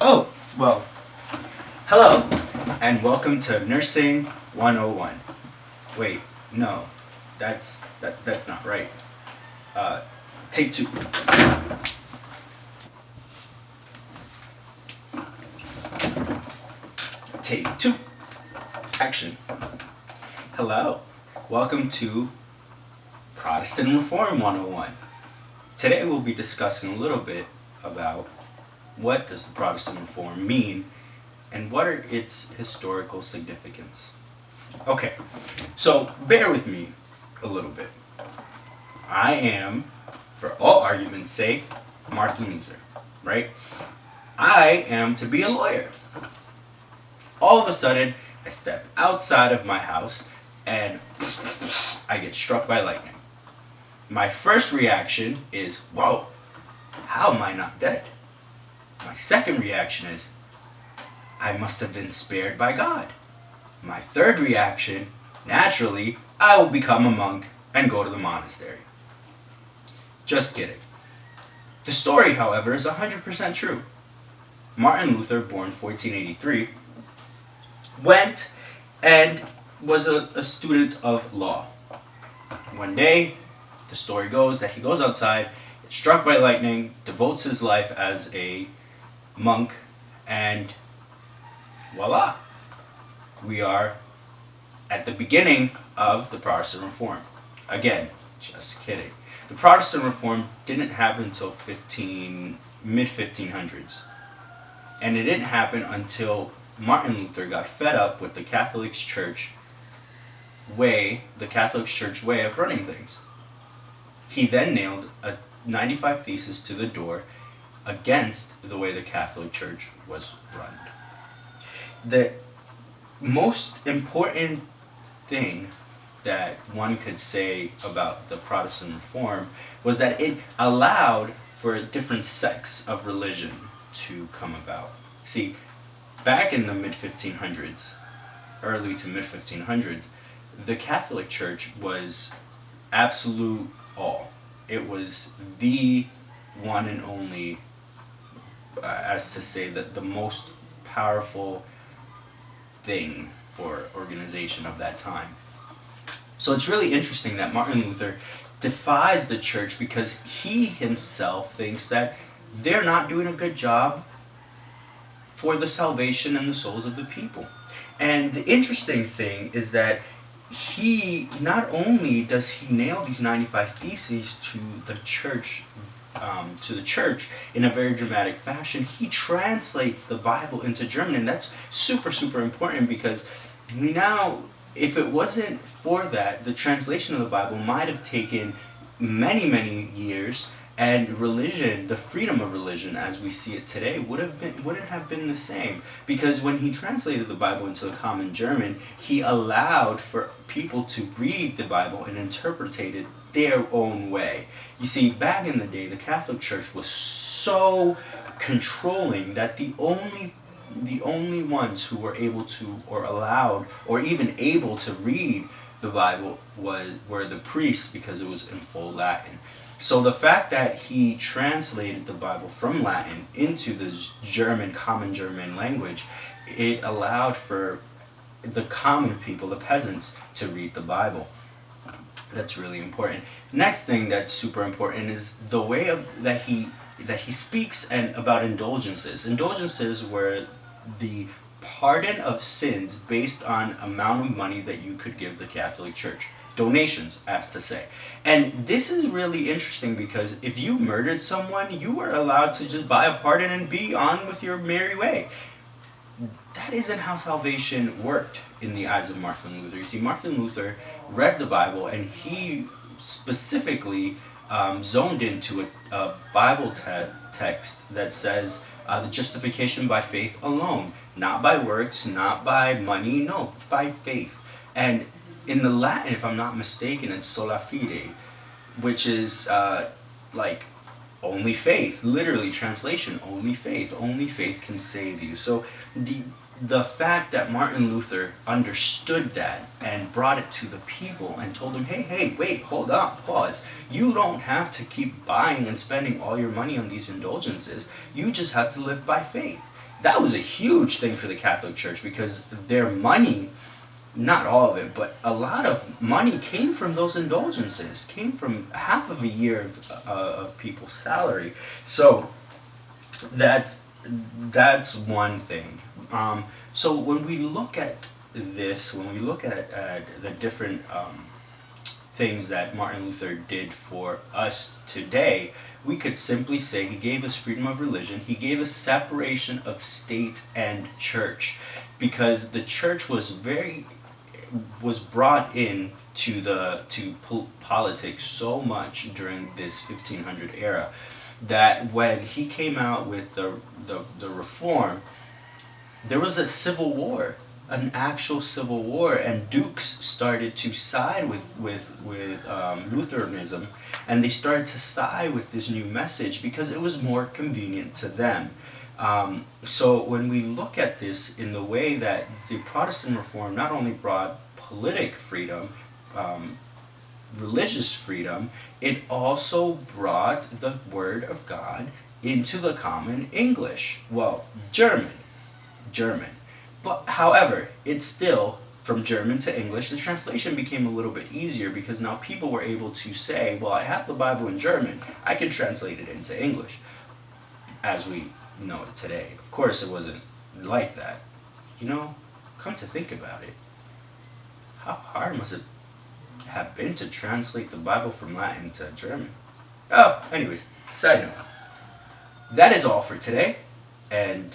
Oh, well, hello, and welcome to Nursing 101. Wait, no, that's not right. Uh, take two. Take two. Action. Hello, welcome to Protestant Reform 101. Today we'll be discussing a little bit about what does the Protestant Reform mean and what are its historical significance. Okay, so bear with me a little bit. I am, for all argument's sake, Martin Luther, right? I am to be a lawyer. All of a sudden, I step outside of my house and I get struck by lightning. My first reaction is, whoa, how am I not dead? My second reaction is, I must have been spared by God. My third reaction, naturally, I will become a monk and go to the monastery. Just kidding. The story, however, is 100% true. Martin Luther, born 1483, went and was a student of law. One day, the story goes that he goes outside, gets struck by lightning, devotes his life as a monk, and voila, we are at the beginning of the Protestant Reform. Again, just kidding. The Protestant Reform didn't happen until mid-1500s. And it didn't happen until Martin Luther got fed up with the Catholic Church way of running things. He then nailed a 95 Thesis to the door against the way the Catholic Church was run. The most important thing that one could say about the Protestant Reform was that it allowed for different sects of religion to come about. See, back in the mid-1500s, early to mid-1500s, the Catholic Church was absolute all. It was the one and only, as to say that the most powerful thing or organization of that time. So it's really interesting that Martin Luther defies the church because he himself thinks that they're not doing a good job for the salvation and the souls of the people. And the interesting thing is that he, not only does he nail these 95 Theses to the church in a very dramatic fashion, he translates the Bible into German, and that's super, super important because we now, if it wasn't for that, the translation of the Bible might have taken many, many years, and religion, the freedom of religion as we see it today, wouldn't have been the same. Because when he translated the Bible into the common German, he allowed for people to read the Bible and interpret it their own way. You see, back in the day, the Catholic Church was so controlling that the only ones who were able to, or allowed, or even able to read the Bible were the priests, because it was in full Latin. So the fact that he translated the Bible from Latin into the common German language, it allowed for the common people, the peasants, to read the Bible. That's really important. Next thing that's super important is the way that he speaks and about indulgences. Indulgences were the pardon of sins based on amount of money that you could give the Catholic Church. Donations, as to say. And this is really interesting because if you murdered someone, you were allowed to just buy a pardon and be on with your merry way. That isn't how salvation worked in the eyes of Martin Luther. You see, Martin Luther read the Bible and he specifically zoned into a Bible text that says the justification by faith alone, not by works, not by money, no, by faith. And in the Latin, if I'm not mistaken, it's sola fide, which is like only faith, literally translation, only faith can save you. So the fact that Martin Luther understood that and brought it to the people and told them, hey, wait, hold on, pause. You don't have to keep buying and spending all your money on these indulgences. You just have to live by faith. That was a huge thing for the Catholic Church because their money, not all of it, but a lot of money came from those indulgences, came from half of a year of people's salary. So that's one thing. So when we look at this, when we look at the different things that Martin Luther did for us today, we could simply say he gave us freedom of religion. He gave us separation of state and church, because the church was brought in to politics so much during this 1500 era that when he came out with the reform, there was a civil war, an actual civil war, and dukes started to side with Lutheranism, and they started to side with this new message because it was more convenient to them. So when we look at this in the way that the Protestant reform not only brought politic freedom, religious freedom, it also brought the Word of God into the common English. Well, German. But however, it's still, from German to English, the translation became a little bit easier because now people were able to say, well, I have the Bible in German, I can translate it into English, as we know it today. Of course, it wasn't like that. Come to think about it, how hard must it have been to translate the Bible from Latin to German? Oh, anyways, side note. That is all for today, and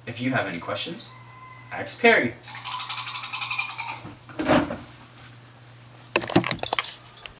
if you have any questions, ask Perry.